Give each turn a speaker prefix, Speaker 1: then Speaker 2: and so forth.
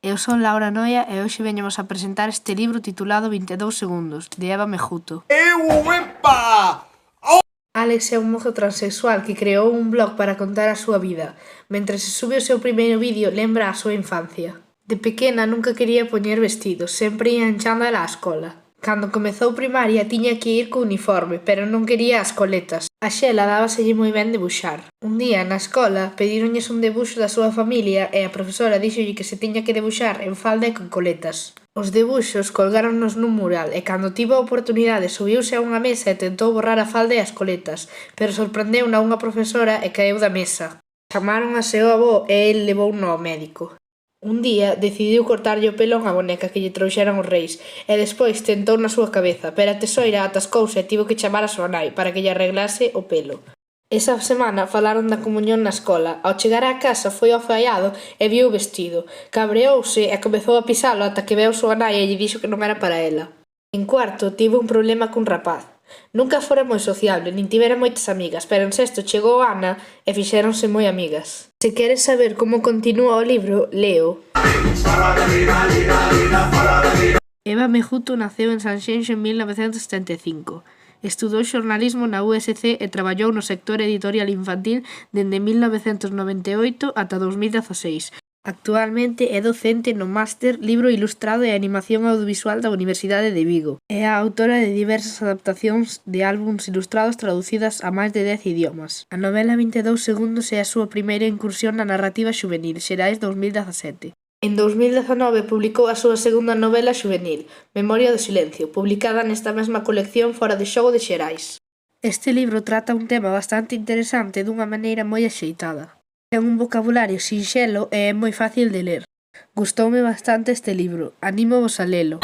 Speaker 1: Eu son Laura Noia e hoxe veñemos a presentar este libro titulado 22 segundos, de Eva Mejuto.
Speaker 2: ¡Epa!
Speaker 1: Alex é un mozo transexual que creou un blog para contar a súa vida. Mentre se sube o seu primeiro vídeo, lembra a súa infancia. De pequena nunca quería poñer vestidos, sempre ia en chándal á escola. Cando comezou primaria tiña que ir co uniforme, pero non quería as coletas. A Xela dábaselle moi ben debuxar. Un día, na escola, pedíronlles un debuxo da súa familia e a profesora díxolle que se tiña que debuxar en falda e con coletas. Os debuxos colgáronnos nun mural e cando tivo a oportunidade subiuse a unha mesa e tentou borrar a falda e as coletas, pero sorprendeuna unha profesora e caeu da mesa. Chamaron a seu avó e el levouno ao médico. Un día decidiu cortarlle o pelo a unha boneca que lle trouxeran os reis e despois tentou na súa cabeza, pero a tesoira atascouse e tivo que chamar a súa nai para que lle arreglase o pelo. Esa semana falaron da comunión na escola. Ao chegar á casa foi ao faiado e viu o vestido. Cabreouse e comezou a pisalo ata que veu a súa nai e lle dixo que non era para ela. En cuarto tivo un problema cun rapaz. Nunca fora moi sociable, nin tivera moitas amigas, pero en sexto chegou Ana e fixéronse moi amigas. Se queres saber como continúa o libro, leo. Eva Mejuto naceu en Sanxenxo en 1975. Estudou xornalismo na USC e traballou no sector editorial infantil dende 1998 ata 2016. Actualmente é docente no Máster Libro Ilustrado e Animación Audiovisual da Universidade de Vigo. É a autora de diversas adaptacións de álbums ilustrados traducidas a máis de 10 idiomas. A novela 22 segundos é a súa primeira incursión na narrativa xuvenil, Xerais 2017. En 2019 publicou a súa segunda novela xuvenil, Memoria do silencio, publicada nesta mesma colección Fora de xogo de Xerais. Este libro trata un tema bastante interesante dunha maneira moi axeitada. Ten un vocabulario sinxelo e é moi fácil de ler. Gustoume bastante este libro, anímovos a lelo.